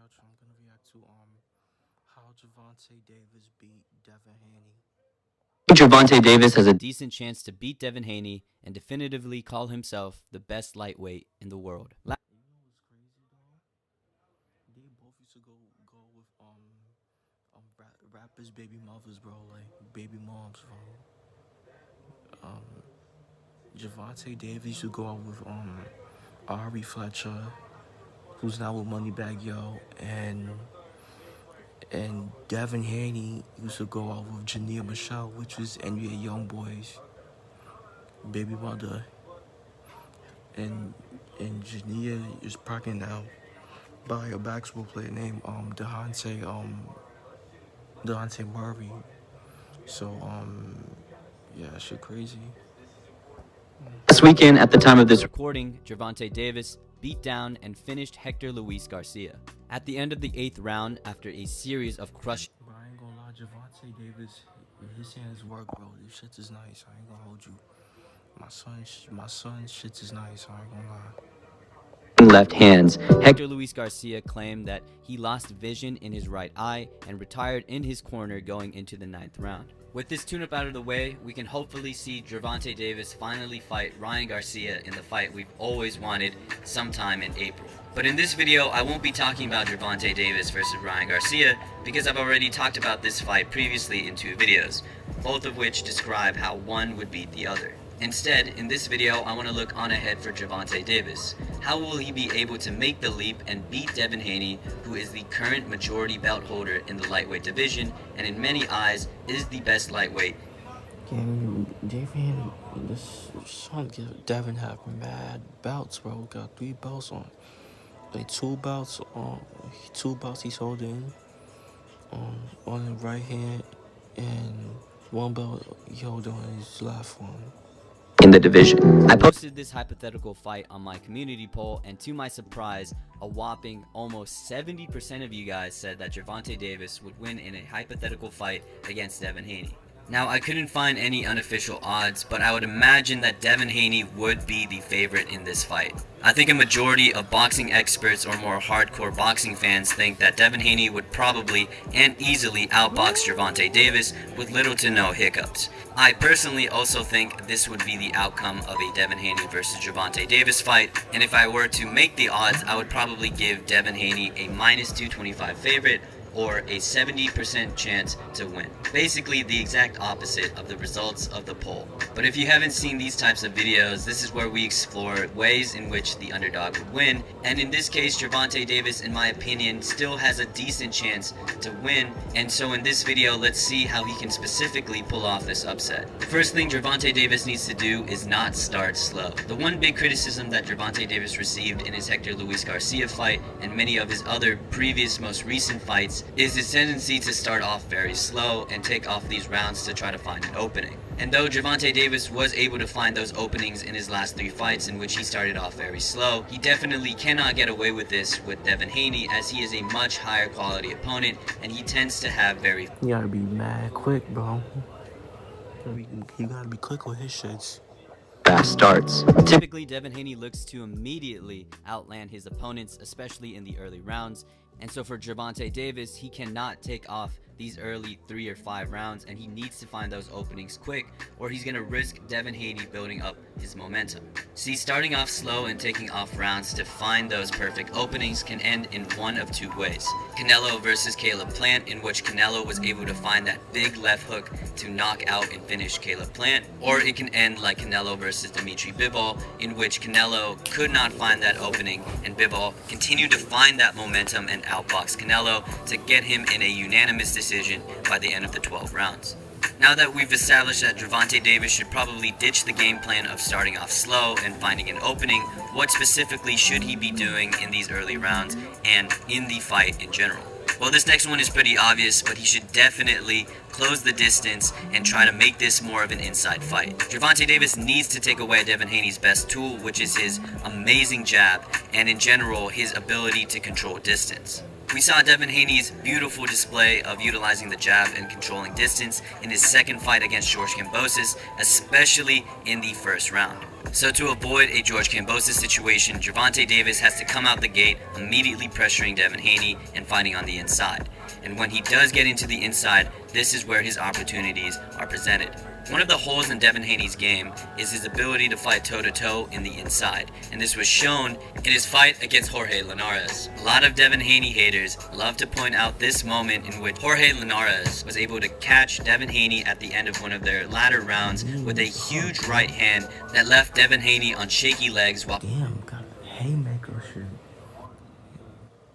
WavyOcho. I'm gonna react to how Gervonta Davis beat Devin Haney. Gervonta Davis has a decent chance to beat Devin Haney and definitively call himself the best lightweight in the world. You know what's crazy though? They both used to go with rappers baby mothers, bro, like baby moms, bro. Gervonta Davis used to go out with Ari Fletcher, who's now with Moneybag Yo, and Devin Haney used to go out with Jania Michelle, which was NBA Youngboy's baby mother, and Jania is pregnant now by a basketball player named Deontay Murray. So yeah, shit crazy. This weekend, at the time of this recording, Gervonta Davis beat down and finished Hector Luis Garcia. At the end of the 8th round, after a series of crush. But I ain't gonna lie, Gervonta Davis, his hands work, bro. This shit is nice. I ain't gonna hold you. My son's shit is nice. I ain't gonna lie. Left hands. Hector Luis Garcia claimed that he lost vision in his right eye and retired in his corner going into the 9th round. With this tune-up out of the way, we can hopefully see Gervonta Davis finally fight Ryan Garcia in the fight we've always wanted sometime in April. But in this video, I won't be talking about Gervonta Davis versus Ryan Garcia because I've already talked about this fight previously in 2 videos, both of which describe how one would beat the other. Instead, in this video, I want to look on ahead for Gervonta Davis. How will he be able to make the leap and beat Devin Haney, who is the current majority belt holder in the lightweight division, and in many eyes, is the best lightweight? Devin, this son, Devin have mad belts, bro. Got 3 belts on. Like 2 belts on, 2 belts he's holding on his right hand, and 1 belt he holding on his left one. In the division. I posted this hypothetical fight on my community poll, and to my surprise, a whopping almost 70% of you guys said that Gervonta Davis would win in a hypothetical fight against Devin Haney. Now, I couldn't find any unofficial odds, but I would imagine that Devin Haney would be the favorite in this fight. I think a majority of boxing experts or more hardcore boxing fans think that Devin Haney would probably and easily outbox Gervonta Davis with little to no hiccups. I personally also think this would be the outcome of a Devin Haney versus Gervonta Davis fight, and if I were to make the odds, I would probably give Devin Haney a -225 favorite, or a 70% chance to win. Basically the exact opposite of the results of the poll. But if you haven't seen these types of videos, this is where we explore ways in which the underdog would win, and in this case Gervonta Davis, in my opinion, still has a decent chance to win, and so in this video let's see how he can specifically pull off this upset. The first thing Gervonta Davis needs to do is not start slow. The one big criticism that Gervonta Davis received in his Hector Luis Garcia fight and many of his other previous most recent fights is his tendency to start off very slow and take off these rounds to try to find an opening. And though Gervonta Davis was able to find those openings in his last 3 fights in which he started off very slow, he definitely cannot get away with this with Devin Haney, as he is a much higher quality opponent and he tends to have very... You gotta be mad quick, bro. You gotta be quick with his shits. Fast starts. Typically, Devin Haney looks to immediately outland his opponents, especially in the early rounds. And so for Gervonta Davis, he cannot take off these early 3 or 5 rounds, and he needs to find those openings quick, or he's going to risk Devin Haney building up his momentum. See, starting off slow and taking off rounds to find those perfect openings can end in one of 2 ways. Canelo versus Caleb Plant, in which Canelo was able to find that big left hook to knock out and finish Caleb Plant, or it can end like Canelo versus Dimitri Bivol, in which Canelo could not find that opening and Bivol continued to find that momentum and outbox Canelo to get him in a unanimous decision by the end of the 12 rounds. Now that we've established that Gervonta Davis should probably ditch the game plan of starting off slow and finding an opening, what specifically should he be doing in these early rounds and in the fight in general? Well, this next one is pretty obvious, but he should definitely close the distance and try to make this more of an inside fight. Gervonta Davis needs to take away Devin Haney's best tool, which is his amazing jab and in general his ability to control distance. We saw Devin Haney's beautiful display of utilizing the jab and controlling distance in his second fight against George Kambosos, especially in the first round. So to avoid a George Kambosos situation, Gervonta Davis has to come out the gate immediately pressuring Devin Haney and fighting on the inside. And when he does get into the inside, this is where his opportunities are presented. One of the holes in Devin Haney's game is his ability to fight toe-to-toe in the inside, and this was shown in his fight against Jorge Linares. A lot of Devin Haney haters love to point out this moment in which Jorge Linares was able to catch Devin Haney at the end of one of their latter rounds with a huge right hand that left Devin Haney on shaky legs while got a haymaker shit.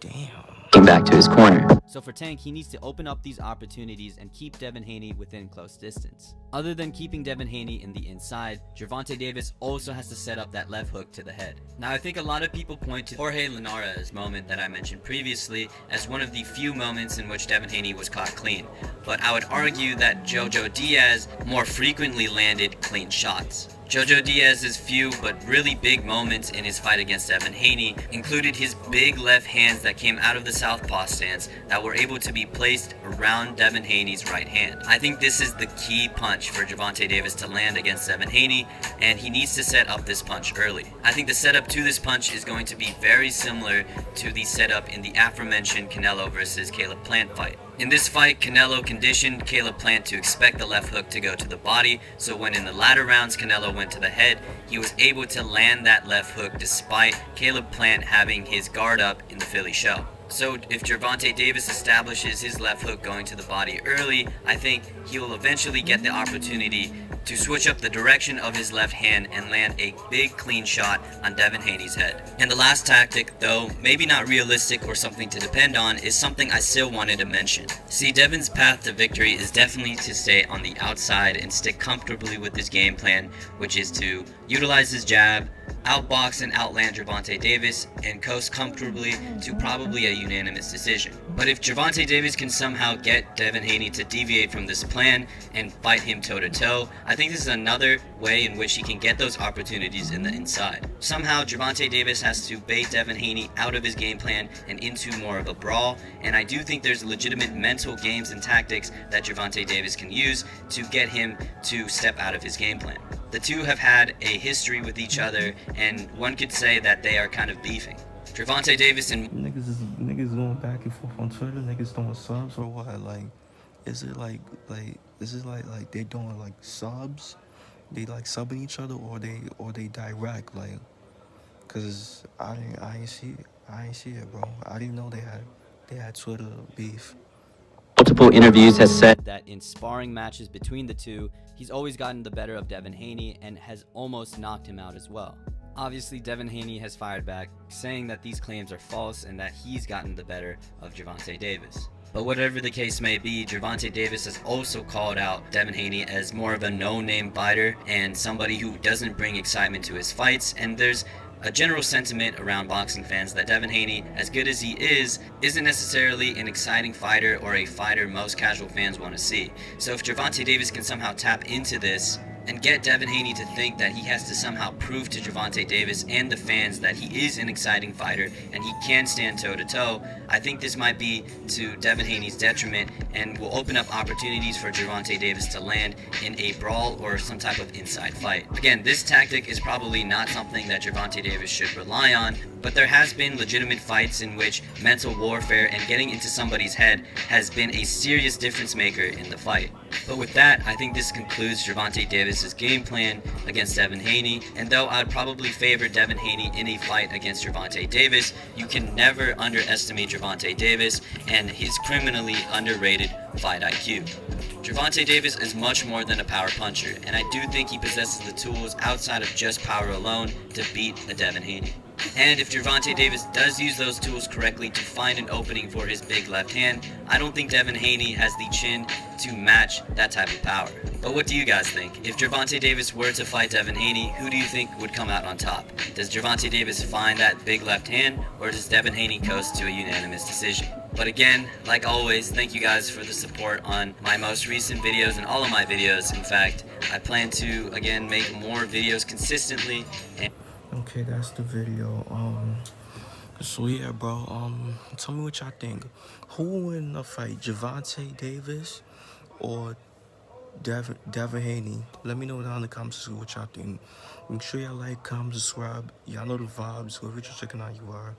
Damn. Came back to his corner. So for Tank, he needs to open up these opportunities and keep Devin Haney within close distance. Other than keeping Devin Haney in the inside, Gervonta Davis also has to set up that left hook to the head. Now I think a lot of people point to Jorge Linares' moment that I mentioned previously as one of the few moments in which Devin Haney was caught clean, but I would argue that Jojo Diaz more frequently landed clean shots. Jojo Diaz's few but really big moments in his fight against Devin Haney included his big left hands that came out of the southpaw stance that were able to be placed around Devin Haney's right hand. I think this is the key punch for Gervonta Davis to land against Devin Haney, and he needs to set up this punch early. I think the setup to this punch is going to be very similar to the setup in the aforementioned Canelo versus Caleb Plant fight. In this fight, Canelo conditioned Caleb Plant to expect the left hook to go to the body, so when in the latter rounds Canelo went to the head, he was able to land that left hook despite Caleb Plant having his guard up in the Philly show. So if Gervonta Davis establishes his left hook going to the body early, I think he will eventually get the opportunity to switch up the direction of his left hand and land a big clean shot on Devin Haney's head. And the last tactic, though maybe not realistic or something to depend on, is something I still wanted to mention. See, Devin's path to victory is definitely to stay on the outside and stick comfortably with his game plan, which is to utilize his jab, outbox and outland Gervonta Davis, and coast comfortably to probably a unanimous decision. But if Gervonta Davis can somehow get Devin Haney to deviate from this plan and fight him toe-to-toe, I think this is another way in which he can get those opportunities in the inside. Somehow Gervonta Davis has to bait Devin Haney out of his game plan and into more of a brawl, and I do think there's legitimate mental games and tactics that Gervonta Davis can use to get him to step out of his game plan. The two have had a history with each other, and one could say that they are kind of beefing. Gervonta Davis and Niggas going back and forth on Twitter, niggas doing subs or what? Like, is it like they doing like subs? They like subbing each other, or they direct, like, cause I ain't see it, bro. I didn't know they had Twitter beef. Multiple interviews has said that in sparring matches between the two, he's always gotten the better of Devin Haney and has almost knocked him out as well. Obviously, Devin Haney has fired back, saying that these claims are false and that he's gotten the better of Gervonta Davis. But whatever the case may be, Gervonta Davis has also called out Devin Haney as more of a no-name fighter and somebody who doesn't bring excitement to his fights, and there's a general sentiment around boxing fans that Devin Haney, as good as he is, isn't necessarily an exciting fighter or a fighter most casual fans want to see. So if Gervonta Davis can somehow tap into this and get Devin Haney to think that he has to somehow prove to Gervonta Davis and the fans that he is an exciting fighter and he can stand toe-to-toe, I think this might be to Devin Haney's detriment and will open up opportunities for Gervonta Davis to land in a brawl or some type of inside fight. Again, this tactic is probably not something that Gervonta Davis should rely on, but there has been legitimate fights in which mental warfare and getting into somebody's head has been a serious difference maker in the fight. But with that, I think this concludes Gervonta Davis's game plan against Devin Haney, and though I'd probably favor Devin Haney in a fight against Gervonta Davis, you can never underestimate Gervonta Davis and his criminally underrated fight IQ. Gervonta Davis is much more than a power puncher, and I do think he possesses the tools outside of just power alone to beat a Devin Haney. And if Gervonta Davis does use those tools correctly to find an opening for his big left hand, I don't think Devin Haney has the chin to match that type of power. But what do you guys think? If Gervonta Davis were to fight Devin Haney, who do you think would come out on top? Does Gervonta Davis find that big left hand, or does Devin Haney coast to a unanimous decision? But again, like always, thank you guys for the support on my most recent videos and all of my videos. In fact, I plan to, again, make more videos consistently. Okay, that's the video. So yeah, bro. Tell me what y'all think. Who will win in a fight, Gervonta Davis or Devin Haney? Let me know down in the comments what y'all think. Make sure y'all like, comment, subscribe. Y'all know the vibes. Whoever you're checking out, you are.